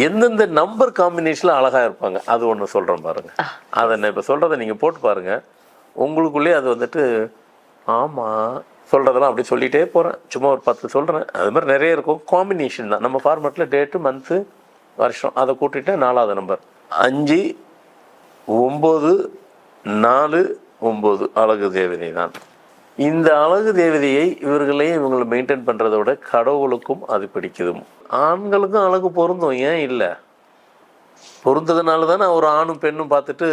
எந்தெந்த நம்பர் காம்பினேஷனில் அழகாக இருப்பாங்க அது ஒன்று சொல்கிறேன் பாருங்கள். அதை நான் இப்போ சொல்கிறத நீங்கள் போட்டு பாருங்கள். உங்களுக்குள்ளேயே அது வந்துட்டு ஆமாம் சொல்கிறதெல்லாம் அப்படி சொல்லிகிட்டே போகிறேன். சும்மா ஒரு 10 சொல்கிறேன். அது மாதிரி நிறைய இருக்கும். காம்பினேஷன் தான். நம்ம ஃபார்மேட்டில் டேட்டு, மந்த்து, வருஷம் அதை கூட்டிட்டு 4வது நம்பர் 5 9 4 9 அழகு தேவதை தான். இந்த அழகு தேவதையை இவங்களை மெயின்டைன் பண்ணுறத விட கடவுளுக்கும் அது பிடிக்குது. ஆண்களுக்கும் அழகு பொருந்தும், ஏன் இல்லை? பொருந்ததுனால தானே ஒரு ஆணும் பெண்ணும் பார்த்துட்டு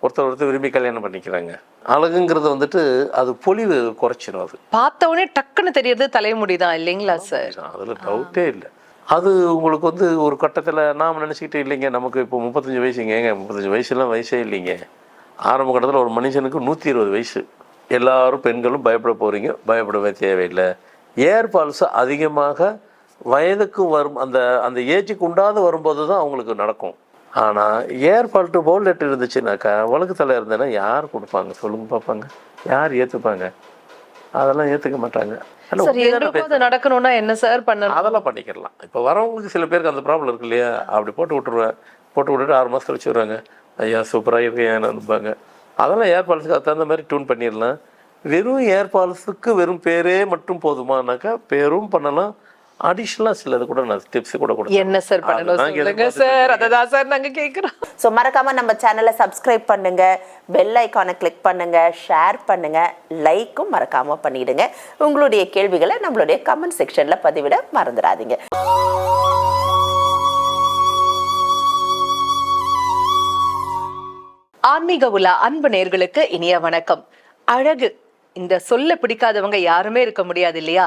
ஒருத்தர் விரும்பி கல்யாணம் பண்ணிக்கிறாங்க. அழகுங்கிறது வந்துட்டு அது பொலிவு குறைச்சிடும். அது பார்த்தவொடனே டக்குன்னு தெரியறது தலைமுடி தான் இல்லைங்களா சார்? அதில் டவுட்டே இல்லை. அது உங்களுக்கு ஒரு கட்டத்தில் நாம் நினச்சிக்கிட்டு இல்லைங்க நமக்கு இப்போ 35 வயசுங்க. ஏங்க 35 வயசுலாம் வயசே இல்லைங்க. ஆரம்ப கட்டத்தில் ஒரு மனுஷனுக்கு 120 வயசு. எல்லாரும் பெண்களும் பயப்பட போகிறீங்க. பயப்படவே தேவையில்லை. ஏர் ஃபால்ஸ் அதிகமாக வயதுக்கு வரும் அந்த ஏஜுக்கு உண்டாத வரும்போது தான் அவங்களுக்கு நடக்கும். ஆனால் ஏர் ஃபால்ட்டு பவுல்லெட் இருந்துச்சுனாக்கா உலகத்தில் இருந்தேன்னா யார் கொடுப்பாங்க சொல்லுங்க பார்ப்பாங்க? யார் ஏற்றுப்பாங்க? அதெல்லாம் ஏற்றுக்க மாட்டாங்க. நடக்கணும்னா என்ன சார் பண்ண? அதெல்லாம் பண்ணிக்கலாம். இப்போ வரவங்களுக்கு சில பேருக்கு அந்த ப்ராப்ளம் இருக்கு இல்லையா? அப்படி போட்டு விட்டுட்டு 6 மாதம் கழிச்சு வருவாங்க. ஐயா சூப்பராக இருக்கேன் அனுப்பாங்க. அதெல்லாம் ஏர் ஃபால்ஸுக்கு அது தகுந்த மாதிரி டியூன் பண்ணிடலாம். வெறும் ஏர் ஃபால்ஸுக்கு வெறும் பேரே மட்டும் போதுமானாக்கா பேரும் பண்ணலாம். அடிஷனலாக சிலது கூட நான் டிப்ஸ் கூட கொடுத்தேன். என்ன சார் பண்ணணும் சொல்லுங்க சார்? அததான் சார் நாங்கள் கேட்குறோம். ஸோ மறக்காம நம்ம சேனலை சப்ஸ்கிரைப் பண்ணுங்க, பெல் ஐக்கானை கிளிக் பண்ணுங்க, ஷேர் பண்ணுங்க, லைக்கும் மறக்காம பண்ணிடுங்க. உங்களுடைய கேள்விகளை நம்மளுடைய கமெண்ட் செக்ஷன்ல பதிவிட மறந்துடாதீங்க. ஆன்மீக உலா அன்பு நேயர்களுக்கு இனிய வணக்கம். அழகு இந்த சொல்ல பிடிக்காதவங்க யாருமே இருக்க முடியாது இல்லையா?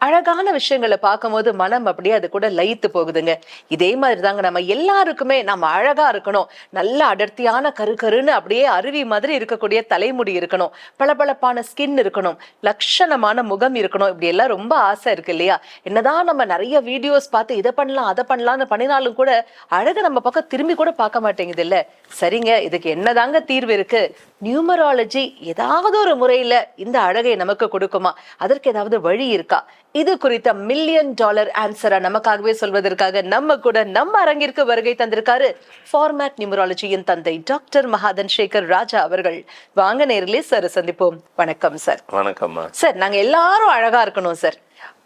அழகான விஷயங்களை பார்க்கும் போது மனம் அப்படியே அது கூட லயித்து போகுதுங்க. இதே மாதிரி தாங்க நம்ம எல்லாருக்குமே நம்ம அழகா இருக்கணும், நல்ல அடர்த்தியான கருன்னு அப்படியே அருவி மாதிரி இருக்கக்கூடிய தலைமுடி இருக்கணும், பளபளப்பான ஸ்கின் இருக்கணும், லட்சணமான முகம் இருக்கணும், இப்படி எல்லாம் ரொம்ப ஆசை இருக்கு இல்லையா? என்னதான் நம்ம நிறைய வீடியோஸ் பார்த்து இதை பண்ணலாம் அதை பண்ணலாம்னு பண்ணினாலும் கூட அழகு நம்ம பக்கம் திரும்பி கூட பார்க்க மாட்டேங்குது இல்ல? சரிங்க, இதுக்கு என்னதாங்க தீர்வு இருக்கு? நியூமராலஜி ஏதாவது ஒரு முறையில இந்த அழகை நமக்கு கொடுக்குமா? அதற்கு ஏதாவது வழி இருக்கா? இது குறித்த $1 மில்லியன் ஆன்சரை நமக்காகவே சொல்வதற்காக நம்ம அரங்கிற்கு வருகை தந்திருக்காரு ஃபார்மேட் நியூமராலஜியின் தந்தை டாக்டர் மகாதன் சேகர் ராஜா அவர்கள். வாங்க நேரிலே சார் சந்திப்போம். வணக்கம் சார். வணக்கம் சார். நாங்க எல்லாரும் அழகா இருக்கணும் சார்,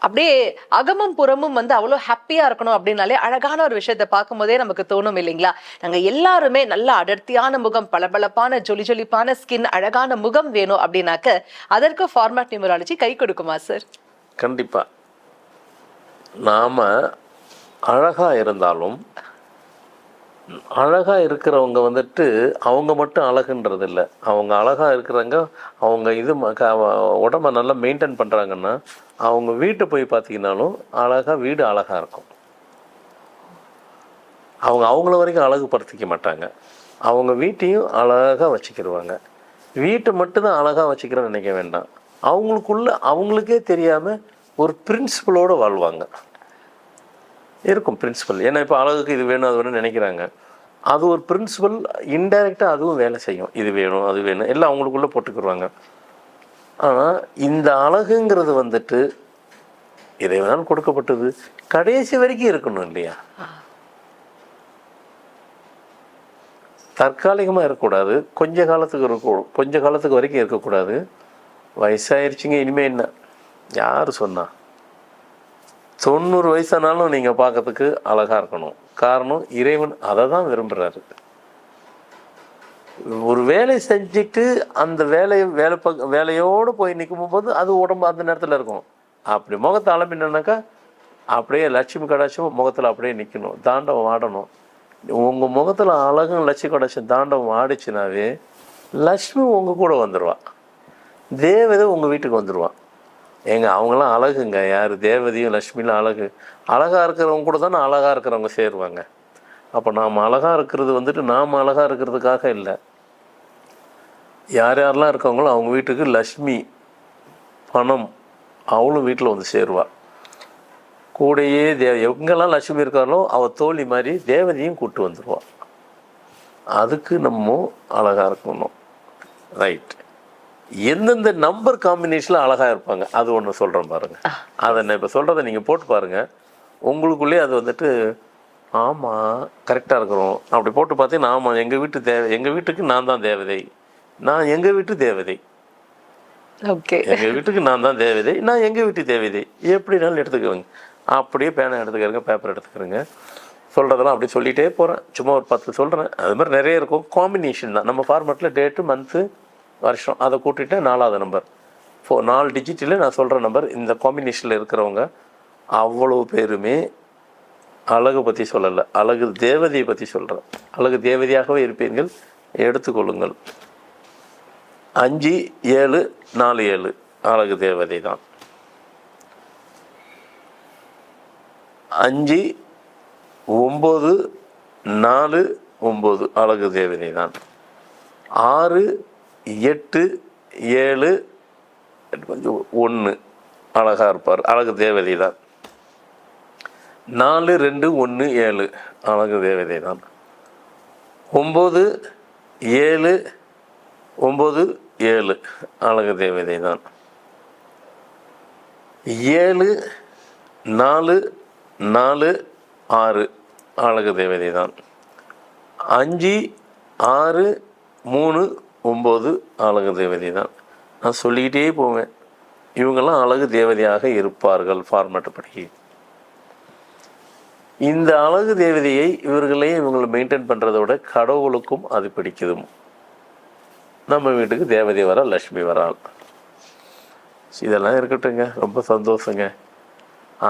அப்படியே அகமும் புறமும் அவ்வளோ ஹாப்பியா இருக்கணும் அப்படின்னாலே அழகான ஒரு விஷயத்தை பார்க்கும் போதே நமக்கு தோணும் இல்லைங்களா? நாங்க எல்லாருமே நல்ல அடர்த்தியான முகம், பளபளப்பான ஜொலிப்பான ஸ்கின், அழகான முகம் வேணும் அப்படின்னாக்க அதற்கு ஃபார்மேட் நியூமராலஜி கை கொடுக்குமா சார்? கண்டிப்பா. நாம அழகா இருந்தாலும் அழகா இருக்கிறவங்க அவங்க மட்டும் அழகுன்றது இல்லை. அவங்க அழகா இருக்கிறவங்க அவங்க உடம்ப நல்லா மெயின்டைன் பண்றாங்கன்னா அவங்க வீட்டை போய் பார்த்தீங்கன்னாலும் வீடு அழகா இருக்கும். அவங்கள வரைக்கும் அழகுபடுத்திக்க மாட்டாங்க. அவங்க வீட்டையும் அழகா வச்சுக்கிடுவாங்க. வீட்டை மட்டும்தான் அழகா வச்சுக்கிறேன்னு நினைக்க வேண்டாம். அவங்களுக்கே தெரியாம ஒரு பிரின்சிபலோடு வாழ்வாங்க. இருக்கும் பிரின்சிபல். ஏன்னா இப்போ அழகுக்கு இது வேணும் அது வேணும்னு நினைக்கிறாங்க. அது ஒரு பிரின்சிபல். இன்டைரக்டாக அதுவும் வேலை செய்யும். இது வேணும் அது வேணும் எல்லாம் அவங்களுக்குள்ளே போட்டுக்கிடுவாங்க. ஆனால் இந்த அழகுங்கிறது இறைவனால் கொடுக்கப்பட்டது. கடைசி வரைக்கும் இருக்கணும் இல்லையா? தற்காலிகமாக இருக்கக்கூடாது. கொஞ்ச காலத்துக்கு வரைக்கும் இருக்கக்கூடாது. வயசாயிருச்சுங்க இனிமே என்ன யார் சொன்னா? 90 வயசானாலும் நீங்கள் பார்க்கறதுக்கு அழகாக இருக்கணும். காரணம் இறைவன் அதை தான் விரும்புகிறாரு. ஒரு வேலை செஞ்சுட்டு அந்த வேலையோடு போய் நிற்கும் போது அது உடம்பு அந்த நேரத்தில் இருக்கும். அப்படி முகத்தை அலம்பினாக்கா அப்படியே லட்சுமி கடாட்சம் முகத்தில் அப்படியே நிற்கணும். தாண்டவம் ஆடணும். உங்கள் முகத்தில் அழகும் லட்சுமி கடாட்சம் தாண்டவம் ஆடிச்சுனாவே லட்சுமி உங்கள் கூட வந்துடுவா. தேவதை உங்கள் வீட்டுக்கு வந்துடுவான். அவங்களாம் அழகுங்க. யார்? தேவதையும் லட்சுமிலாம் அழகு. அழகாக இருக்கிறவங்க கூட தானே அழகாக இருக்கிறவங்க சேருவாங்க. அப்போ நாம் அழகாக இருக்கிறது நாம் அழகாக இருக்கிறதுக்காக இல்லை. யாரெல்லாம் இருக்கவங்களோ அவங்க வீட்டுக்கு லட்சுமி பணம் அவளும் வீட்டில் வந்து சேருவாள். கூடையே எங்கெல்லாம் லட்சுமி இருக்காரோ அவள் தோழி மாதிரி தேவதையும் கூப்பிட்டு வந்துடுவாள். அதுக்கு நம்ம அழகாக இருக்கணும். ரைட். எந்தெந்த நம்பர் காம்பினேஷனில் அழகாக இருப்பாங்க அது ஒன்று சொல்கிறேன் பாருங்கள். அதை நான் இப்போ சொல்கிறத நீங்கள் போட்டு பாருங்கள். உங்களுக்குள்ளே அது ஆமாம் கரெக்டாக இருக்கிறோம். அப்படி போட்டு பார்த்தீங்கன்னா ஆமாம் எங்கள் வீட்டுக்கு நான் தான் தேவதை, நான் எங்கள் வீட்டு தேவதை, ஓகே. எங்கள் வீட்டுக்கு நான் தான் தேவதை, நான் எங்கள் வீட்டு தேவதை, எப்படினாலும் எடுத்துக்கிறேங்க. அப்படியே பேனை எடுத்துக்கிறேங்க, பேப்பர் எடுத்துக்கிறேங்க. சொல்கிறதெல்லாம் அப்படி சொல்லிகிட்டே போகிறேன். சும்மா ஒரு 10 சொல்கிறேன். அது மாதிரி நிறைய இருக்கும். காம்பினேஷன் தான் நம்ம ஃபார்மேட்டில். டேட்டு, மந்த்து, வருஷம் அதை கூட்டிட்டு 4வது நம்பர் 4 டிஜிட்டில் நான் சொல்கிற நம்பர். இந்த காம்பினேஷனில் இருக்கிறவங்க அவ்வளோ பேருமே அழகு பற்றி சொல்லலை, அழகு தேவதையை பற்றி சொல்கிறேன். அழகு தேவதையாகவே இருப்பீர்கள், எடுத்துக்கொள்ளுங்கள். 5-7-4-7 அழகு தேவதை தான். 5-9-4-9 அழகு தேவதை தான். 6-8-7-1 அழகாக இருப்பார், அழகு தேவதை தான். 4-2-1-7 அழகு தேவதை தான். 9-7-9-7 அழகு தேவதை தான். 7-4-4-6 அழகு தேவதை தான். 5-6-3-9 அழகு தேவதை தான். நான் சொல்லிக்கிட்டே போவேன். இவங்கெல்லாம் அழகு தேவதையாக இருப்பார்கள் ஃபார்மேட் படி. இந்த அழகு தேவதையை இவங்களை மெயின்டைன் பண்ணுறத விட கடவுளுக்கும் அது பிடிக்குது. நம்ம வீட்டுக்கு தேவதை வர, லக்ஷ்மி வராள். இதெல்லாம் இருக்கட்டுங்க, ரொம்ப சந்தோஷங்க.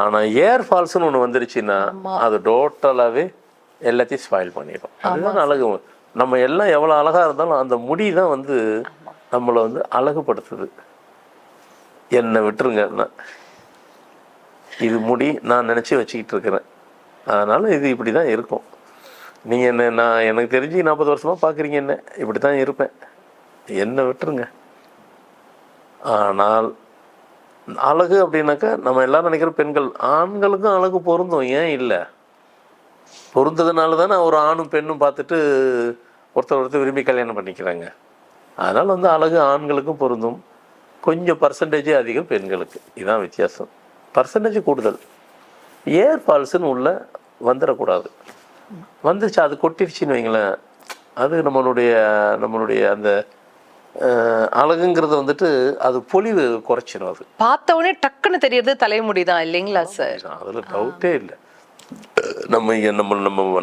ஆனால் ஏர் ஃபால்ஸ்னு ஒன்று வந்துருச்சுன்னா அது டோட்டலாகவே எல்லாத்தையும் ஸ்பாயில் பண்ணிடும். அதுதான் அழகு. நம்ம எல்லாம் எவ்வளோ அழகாக இருந்தாலும் அந்த முடி தான் வந்து நம்மளை வந்து அழகுபடுத்துது. என்னை விட்டுருங்கன்னா இது முடி நான் நினச்சி வச்சுக்கிட்டு இருக்கிறேன், அதனால் இது இப்படி தான் இருக்கும். நீங்கள் எனக்கு தெரிஞ்சு 40 வருஷமாக பார்க்குறீங்க, என்ன இப்படி தான் இருப்பேன், என்னை விட்டுருங்க. ஆனால் அழகு அப்படின்னாக்கா நம்ம எல்லோரும் நினைக்கிற பெண்கள், ஆண்களுக்கும் அழகு பொருந்தும், ஏன் இல்லை? பொருந்ததுனால தானே ஒரு ஆணும் பெண்ணும் பார்த்துட்டு ஒருத்தர் விரும்பி கல்யாணம் பண்ணிக்கிறாங்க. அதனால் வந்து அழகு ஆண்களுக்கும் பொருந்தும், கொஞ்சம் பர்சன்டேஜே அதிகம் பெண்களுக்கு, இதுதான் வித்தியாசம். பர்சன்டேஜ் கூடுதல். ஏர் ஃபால்ஸுன்னு உள்ள வந்துடக்கூடாது. வந்துருச்சு, அது கொட்டிருச்சுன்னு வைங்களேன், அது நம்மளுடைய அந்த அழகுங்கிறது வந்துட்டு அது பொலிவு குறைச்சிடும். அது பார்த்தவொடனே டக்குன்னு தெரியறது தலைமுடி தான் இல்லைங்களா சார்? அதில் டவுட்டே இல்லை.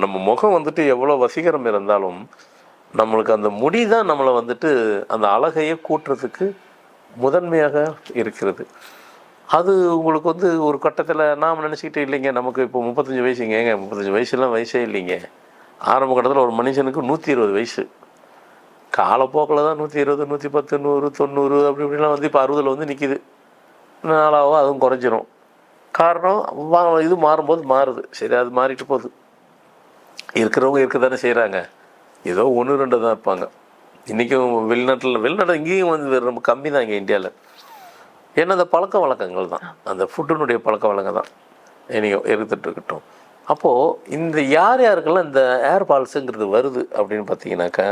நம்ம முகம் வந்துட்டு எவ்வளோ வசீகரம் இருந்தாலும் நம்மளுக்கு அந்த முடி தான் நம்மளை வந்துட்டு அந்த அழகையே கூட்டுறதுக்கு முதன்மையாக இருக்கிறது. அது உங்களுக்கு வந்து ஒரு கட்டத்தில் நாம் நினச்சிக்கிட்டு இல்லைங்க, நமக்கு இப்போ 35 வயசுங்க. 35 வயசுலாம் வயசே இல்லைங்க. ஆரம்ப கட்டத்தில் ஒரு மனுஷனுக்கு 120 வயசு. காலப்போக்கில் தான் 120, 110, 100, 90 அப்படி இப்படிலாம் வந்து இப்போ 60 வந்து நிற்கிது. நாளாவோ அதுவும் குறைஞ்சிரும். காரணம் இது மாறும்போது மாறுது. சரி, அது மாறிட்டு போகுது. இருக்கிறவங்க இருக்க தானே செய்கிறாங்க. ஏதோ 1-2 தான் இருப்பாங்க. இன்றைக்கும் வெளிநாட்டில் இங்கேயும் வந்து ரொம்ப கம்மி தான் இங்கே இந்தியாவில். ஏன்னா அந்த பழக்க வழக்கங்கள் தான், அந்த ஃபுட்டினுடைய பழக்க வழக்கம் தான் இன்றைக்கும் இருந்துட்டு இருக்கட்டும். அப்போது இந்த யாருக்கெல்லாம் இந்த ஏர் ஃபால்ஸுங்கிறது வருது அப்படின்னு பார்த்தீங்கன்னாக்கா,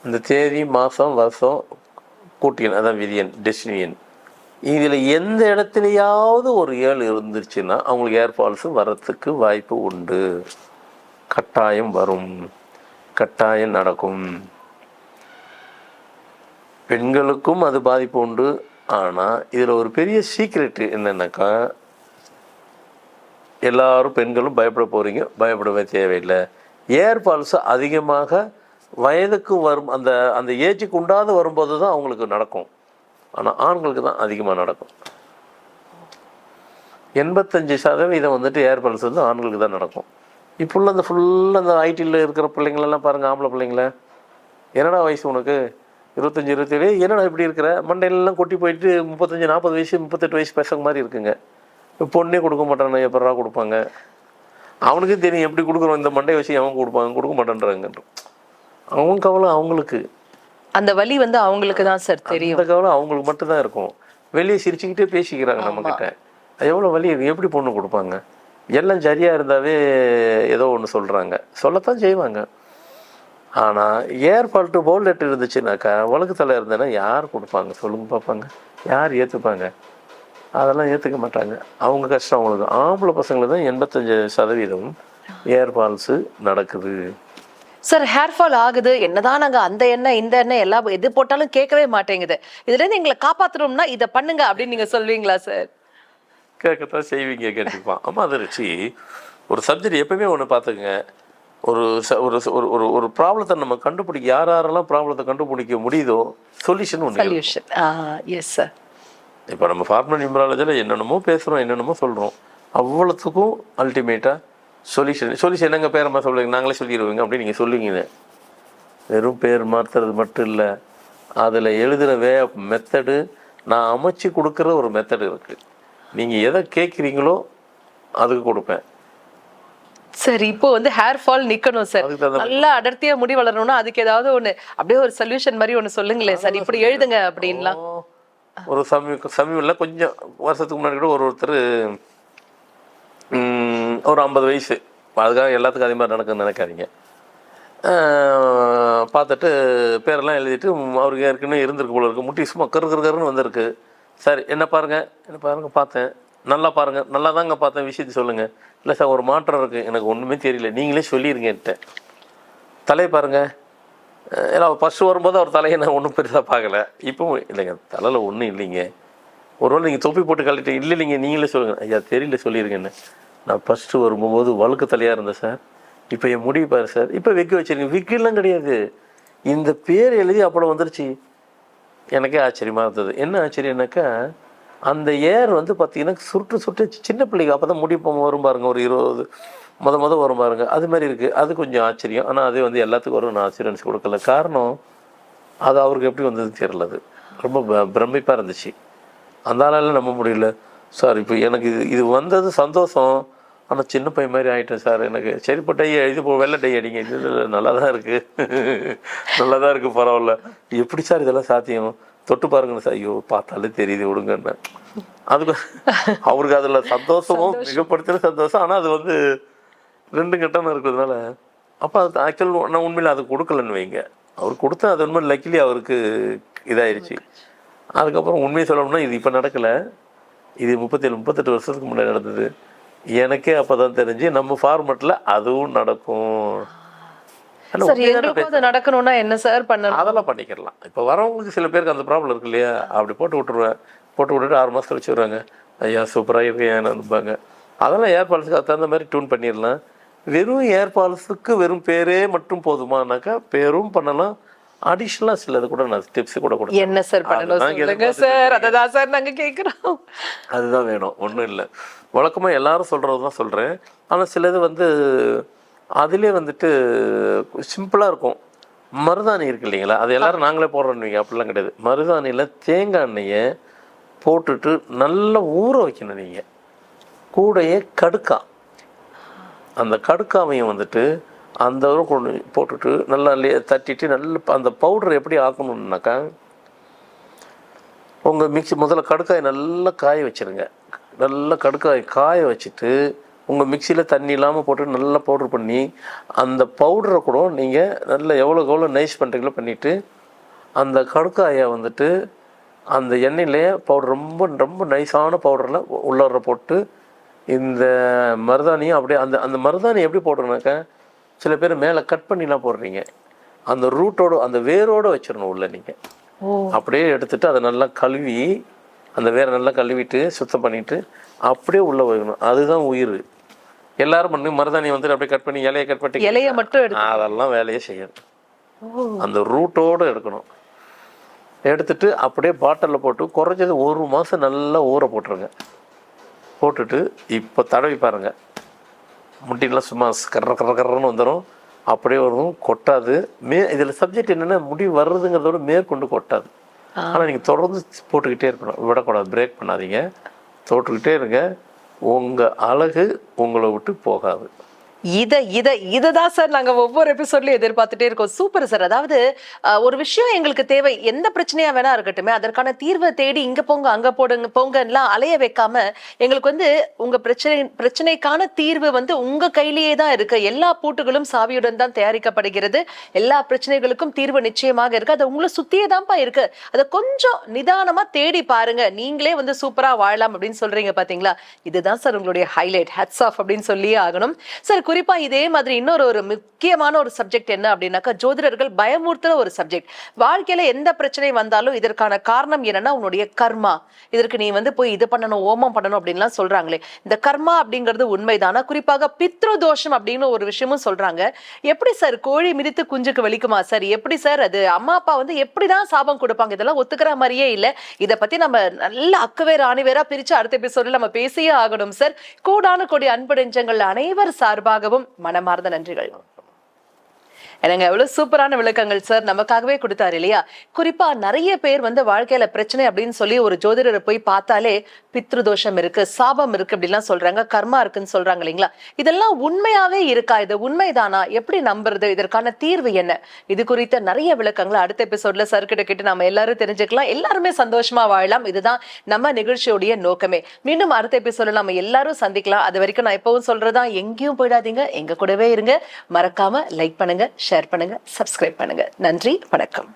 இந்த தேதி, மாதம், வருஷம் கூட்டியன், அதான் விதியன், டெஸ்டினியன், இதில் எந்த இடத்துலையாவது ஒரு 7 இருந்துருச்சுன்னா அவங்களுக்கு ஏர் ஃபால்ஸு வர்றதுக்கு வாய்ப்பு உண்டு. கட்டாயம் வரும், கட்டாயம் நடக்கும். பெண்களுக்கும் அது பாதிப்பு உண்டு. ஆனால் இதில் ஒரு பெரிய சீக்ரெட்டு என்னென்னாக்கா, எல்லாரும் பெண்களும் பயப்பட போகிறீங்க, பயப்படவே தேவையில்லை. ஏர் ஃபால்ஸு அதிகமாக வயதுக்கு வரும், அந்த ஏஜுக்கு உண்டாது வரும்போது தான் அவங்களுக்கு நடக்கும். ஆனால் ஆண்களுக்கு தான் அதிகமாக நடக்கும். 85% வந்துட்டு ஏர் ஃபால்ஸ் வந்து ஆண்களுக்கு தான் நடக்கும். இப்போ அந்த ஃபுல்லாக அந்த ஐடியில் இருக்கிற பிள்ளைங்களெல்லாம் பாருங்கள், ஆம்பளை பிள்ளைங்கள, என்னடா வயசு உனக்கு 25, 27, என்னடா இப்படி இருக்கிற, மண்டையிலெல்லாம் கொட்டி போயிட்டு 35, 40 வயசு, 38 வயசு பசங்க மாதிரி இருக்குங்க. இப்போ பொண்ணே கொடுக்க மாட்டானே, எப்படா கொடுப்பாங்க? அவனுக்கு தெரியும் எப்படி கொடுக்குறோம், இந்த மண்டையை வச்சு அவன் கொடுக்க மாட்டேன்றாங்க. அவங்க கவலை அவங்களுக்கு, அந்த வலி வந்து அவங்களுக்கு தான் சார் தெரியும். அந்த கவலை அவங்களுக்கு மட்டும்தான் இருக்கும். வெளியே சிரிச்சுக்கிட்டே பேசிக்கிறாங்க நம்மக்கிட்ட. அது எவ்வளோ வலி இருக்கு, எப்படி பொண்ணு கொடுப்பாங்க? எல்லாம் சரியாக இருந்தாவே ஏதோ ஒன்று சொல்கிறாங்க, சொல்லத்தான் செய்வாங்க. ஆனால் ஏர் ஃபால்ட்டு போல்டெட் இருந்துச்சுனாக்கா, உலகத்தில் இருந்தேன்னா யார் கொடுப்பாங்க சொல்லுங்க பார்ப்பாங்க? யார் ஏற்றுப்பாங்க? அதெல்லாம் ஏற்றுக்க மாட்டாங்க. அவங்க கஷ்டம் அவங்களுக்கு. ஆம்பளை பசங்களுக்கு தான் 85% ஹேர் ஃபால்ஸு நடக்குது. சார் ஹேர் ஃபால் ஆகுது, என்னதான் நாங்க அந்த எண்ணெய் இந்த எண்ணெய் எல்லாம் எது போட்டாலும் கேட்கவே மாட்டேங்குது, இதுல இருந்து எங்களை காப்பாத்தணும்னா இதை பண்ணுங்க அப்படின்னு நீங்க சொல்வீங்களா சார்? கேட்கத்தான் செய்வீங்க கண்டிப்பாக. ஆமாம், அதை வச்சு ஒரு சப்ஜெக்ட் எப்பவுமே ஒன்று பார்த்துக்குங்க. ஒரு ஒரு ஒரு ஒரு ப்ராப்ளத்தை நம்ம கண்டுபிடிக்க யாரெல்லாம் ப்ராப்ளத்தை கண்டுபிடிக்க முடியுதோ சொல்யூஷன் ஒன்று. சொல்யூஷன். Yes sir. இப்போ நம்ம ஃபார்மல் நியூமராலஜியில் என்னென்னமோ பேசுகிறோம், என்னென்னமோ சொல்கிறோம், அவ்வளோத்துக்கும் அல்டிமேட்டாக சொல்யூஷன் என்னங்க பேரமாக சொல்லுவீங்க, நாங்களே சொல்லிடுவோங்க அப்படின்னு நீங்கள் சொல்லுவீங்க. வெறும் பேர் மாற்றுறது மட்டும் இல்லை, அதில் எழுதுகிற மெத்தடு நான் அமைச்சு கொடுக்குற ஒரு மெத்தடு இருக்குது. நீங்கள் எதை கேட்குறீங்களோ அதுக்கு கொடுப்பேன். சார் இப்போ வந்து ஹேர் ஃபால் நிக்கணும் சார், நல்லா அடர்த்தியா முடி வளரணும்னா அதுக்கு ஏதாவது ஒண்ணு அப்படியே ஒரு சொல்யூஷன் மாதிரி ஒண்ணு சொல்லுங்களேன் சார், இப்படி எழுதுங்க அப்படின்லாம். ஒரு சமீபத்தில் கொஞ்சம் வருஷத்துக்கு முன்னாடி கூட ஒருத்தர் ஒரு 50 வயசு, அதுக்காக எல்லாத்துக்கும் அதே மாதிரி நடக்குதுன்னு நினைக்காதீங்க, பார்த்துட்டு பேரெல்லாம் எழுதிட்டு அவருக்கு ஏற்கனவே இருந்திருக்கு போல இருக்கு, முட்டி சும்மா கருன்னு வந்திருக்கு. சரி என்ன பாருங்க பார்த்தேன், நல்லா பாருங்கள், நல்லா தாங்க பார்த்தேன், விஷயத்தை சொல்லுங்கள். இல்லை சார் ஒரு மாற்றம் இருக்குது, எனக்கு ஒன்றுமே தெரியல, நீங்களே சொல்லிடுங்கன்ட்டு. தலையை பாருங்கள், ஏன்னா ஃபஸ்ட்டு வரும்போது அவர் தலையை நான் ஒன்றும் பெருசாக பார்க்கல, இப்போவும் இல்லைங்க தலையில் ஒன்றும் இல்லைங்க, ஒருவேளை நீங்கள் தொப்பி போட்டு கழட்டி இல்லைங்க நீங்களே சொல்லுங்கள். ஐயா தெரியல சொல்லிடுங்கன்னு. நான் ஃபஸ்ட்டு வரும்போது வழுக்கு தலையாக இருந்தேன் சார், இப்போ என் முடிவு பாரு சார், இப்போ விக்கு வச்சுருங்க. விக்கெல்லாம் கிடையாது, இந்த பேர் எழுதி அப்போ வந்துருச்சு. எனக்கே ஆச்சரியமாக இருந்தது. என்ன ஆச்சரியம்னாக்கா அந்த ஏர் வந்து பார்த்தீங்கன்னா சுருட்டு சின்ன பிள்ளைங்க அப்போ தான் முடி வரும் பாருங்க, ஒரு 20 முத வரும் பாருங்க, அது மாதிரி இருக்குது. அது கொஞ்சம் ஆச்சரியம். ஆனால் அது வந்து எல்லாத்துக்கும் வரும், நான் அசூரன்ஸ் கொடுக்கல. காரணம் அது அவருக்கு எப்படி வந்ததுன்னு தெரியல, அது ரொம்ப பிரமிப்பாக இருந்துச்சு. அந்த ஆளால் நம்ப முடியல சார். இப்போ எனக்கு இது வந்தது சந்தோஷம், ஆனால் சின்ன பையன் மாதிரி ஆகிட்டேன் சார். எனக்கு சரிப்பா டை எழுதி வெள்ளை டை அடிங்க, இது நல்லா தான் இருக்குது, நல்லா தான் இருக்குது, பரவாயில்ல, எப்படி சார் இதெல்லாம் சாத்தியம், தொட்டு பாருங்கன்னு சார். ஐயோ பார்த்தாலே தெரியுது விடுங்கன்னு. அதுக்கு அவருக்கு அதில் சந்தோஷமும் மிகப்படுத்தின சந்தோஷம். ஆனால் அது வந்து 2 கட்டணம் இருக்கிறதுனால அப்போ அது ஆக்சுவல் நான் உண்மையில் அது கொடுக்கலன்னு வைங்க, அவர் கொடுத்தா அது உண்மை லக்கிலி அவருக்கு இதாகிடுச்சு. அதுக்கப்புறம் உண்மையை சொல்லணும்னா இது இப்போ நடக்கலை, இது 37-38 வருஷத்துக்கு முன்னாடி நடந்தது. எனக்கே அப்போ தான் தெரிஞ்சு நம்ம ஃபார்மெட்டில் அதுவும் நடக்கும். நடக்கணும்னா என்ன சார் பண்ணணும்? அதெல்லாம் பண்ணிக்கலாம். இப்போ வரவங்களுக்கு சில பேருக்கு அந்த ப்ராப்ளம் இருக்கு இல்லையா, அப்படி போட்டு விட்டுட்டு 6 மாதம் கழிச்சு வருவாங்க, ஐயா சூப்பராக இருக்கு ஏன்னுப்பாங்க. அதெல்லாம் ஏர் பாலிஸுக்கு அது தகுந்த மாதிரி டியூன் பண்ணிடலாம். வெறும் ஏர் பாலிஸுக்கு வெறும் பேரே மட்டும் போதுமானாக்கா பேரும் பண்ணலாம், அடிஷ்னலாக சிலது கூட நான் டிப்ஸ் கூட கொடுத்தேன். என்ன சார் பண்ணணும் சொல்லுங்க சார், அததான் சார் நாங்கள் கேட்குறோம். அதுதான் வேணும், ஒன்றும் இல்லை. வழக்கமாக எல்லாரும் சொல்கிறது தான் சொல்கிறேன். ஆனால் சிலது வந்து அதிலே வந்துட்டு சிம்பிளாக இருக்கும். மருதாணி இருக்கு இல்லைங்களா, அது எல்லோரும் நாங்களே போடுறோன்னு அப்படிலாம் கிடையாது. மருதாணியில் தேங்காய் எண்ணெயை போட்டுட்டு நல்லா ஊற வைக்கணும். நீங்கள் கூடையே கடுக்கா, அந்த கடுக்காவையும் வந்துட்டு அந்த கொண்டு போட்டுட்டு நல்லா தட்டிட்டு நல்ல அந்த பவுடர் எப்படி ஆக்கணுன்னாக்கா, உங்கள் மிக்ஸி முதல்ல கடுக்காயை நல்லா காய வச்சுருங்க. நல்லா கடுக்காயை காய வச்சுட்டு உங்கள் மிக்சியில் தண்ணி இல்லாமல் போட்டு நல்லா பவுட்ரு பண்ணி அந்த பவுடரை கூட நீங்கள் நல்லா எவ்வளோ நைஸ் பண்ணுறீங்களோ பண்ணிவிட்டு அந்த கடுக்காயை வந்துட்டு அந்த எண்ணெயிலேயே பவுடர் ரொம்ப நைஸான பவுடரில் உள்ளார போட்டு இந்த மருதாணியும் அப்படியே அந்த மருதாணி எப்படி போடுறோன்னாக்கா, சில பேர் மேலே கட் பண்ணிலாம் போடுறீங்க, அந்த ரூட்டோடு அந்த வேரோடு வச்சிடணும் உள்ள. நீங்கள் அப்படியே எடுத்துகிட்டு அதை நல்லா கழுவி அந்த வேரை நல்லா கழுவிட்டு சுத்தம் பண்ணிவிட்டு அப்படியே உள்ளே வைக்கணும். அதுதான் உயிர். எல்லாரும் பண்ணி மருதாணி வந்துட்டு அப்படியே கட் பண்ணி இலையை கட் பண்ணி இலையை மட்டும் அதெல்லாம் வேலையே செய்யணும். அந்த ரூட்டோடு எடுக்கணும். எடுத்துட்டு அப்படியே பாட்டிலில் போட்டு குறைஞ்சது 1 மாதம் நல்லா ஊற போட்டுருங்க. போட்டுட்டு இப்போ தடவி பாருங்கள், முட்டிலாம் சும்மா கர்றன்னு வந்துடும், அப்படியே வரும், கொட்டாது. இதில் சப்ஜெக்ட் என்னென்னா முடி வர்றதுங்கிறதோட மேற்கொண்டு கொட்டாது. ஆனால் நீங்கள் தொடர்ந்து போட்டுக்கிட்டே இருக்கணும், விடக்கூடாது, பிரேக் பண்ணாதீங்க, போட்டுக்கிட்டே இருங்க. உங்கள் அழகு உங்களை விட்டு போகாது. இததான் சார் நாங்க ஒவ்வொரு எபிசோட்லயும் எதிர்பார்த்துட்டே இருக்கோம். Super sir. அதாவது ஒரு விஷயம் எங்களுக்கு தேவை, எந்த பிரச்சனையா வேணா இருக்கட்டுமே, அதற்கான தீர்வை தேடி இங்க போங்க அங்க போங்கலாம் அலைய வைக்காம எங்களுக்கு வந்து உங்க பிரச்சனைக்கான தீர்வு வந்து உங்க கையிலேயே தான் இருக்கு. எல்லா பூட்டுகளும் சாவியுடன் தான் தயாரிக்கப்படுகிறது. எல்லா பிரச்சனைகளுக்கும் தீர்வு நிச்சயமாக இருக்கு. அது உங்களை சுத்தியே தான்ப்பா இருக்கு. அதை கொஞ்சம் நிதானமா தேடி பாருங்க, நீங்களே வந்து சூப்பரா வாழலாம் அப்படின்னு சொல்றீங்க பாத்தீங்களா. இதுதான் சார் உங்களுடைய ஹைலைட். ஹேட்ஸ் ஆஃப் அப்படின்னு சொல்லியே ஆகணும் சார். குறிப்பா இதே மாதிரி இன்னொரு முக்கியமான ஒரு சப்ஜெக்ட் என்ன அப்படின்னாக்கா, ஜோதிடர்கள் பயமுறுத்துற ஒரு சப்ஜெக்ட். வாழ்க்கையில எந்த பிரச்சனை வந்தாலும் இதற்கான காரணம் என்னன்னா உன்னுடைய கர்மா. இதற்கு நீ போய் இது பண்ணணும், ஓமம் பண்ணணும் அப்படின்லாம் சொல்றாங்களே, இந்த கர்மா அப்படிங்கிறது உண்மைதானா? குறிப்பாக பித்ரு தோஷம் அப்படின்னு ஒரு விஷயமும் சொல்றாங்க. எப்படி சார் கோழி மிதித்து குஞ்சுக்கு வலிக்குமா சார்? எப்படி சார் அது? அம்மா அப்பா எப்படிதான் சாபம் கொடுப்பாங்க? இதெல்லாம் ஒத்துக்கிற மாதிரியே இல்ல. இத பத்தி நம்ம நல்ல அக்குவேர் ஆணிவேரா பிரிச்சு அடுத்த எபிசோட்ல நம்ம பேசியே ஆகணும் சார். கோடான கோடி அன்பு நெஞ்சங்கள் அனைவர் சார்பாகவும் மனமார்ந்த நன்றிகள். எனக்கு எவ்வளவு சூப்பரான விளக்கங்கள் சார் நமக்காகவே கொடுத்தாரு இல்லையா? குறிப்பா நிறைய பேர் வாழ்க்கையில பிரச்சனை அப்படின்னு சொல்லி ஒரு ஜோதிடரை போய் பார்த்தாலே பித்ரு தோஷம் இருக்கு, சாபம் இருக்கு அப்படிலாம் சொல்றாங்க, கர்மா இருக்குன்னு சொல்றாங்க இல்லைங்களா? இதெல்லாம் உண்மையாவே இருக்கா? இது உண்மைதானா? எப்படி நம்புறது? இதற்கான தீர்வு என்ன? இது குறித்த நிறைய விளக்கங்களை அடுத்த எபிசோட்ல சார் கிட்ட கேட்டு நம்ம எல்லாரும் தெரிஞ்சுக்கலாம். எல்லாருமே சந்தோஷமா வாழலாம். இதுதான் நம்ம நிகழ்ச்சியோடைய நோக்கமே. மீண்டும் அடுத்த எபிசோட்ல நம்ம எல்லாரும் சந்திக்கலாம். அது வரைக்கும் நான் எப்பவும் சொல்றதா, எங்கேயும் போயிடாதீங்க, எங்க கூடவே இருங்க. மறக்காம லைக் பண்ணுங்க, ஷேர் பண்ணுங்க, சப்ஸ்கிரைப் பண்ணுங்க. நன்றி, வணக்கம்.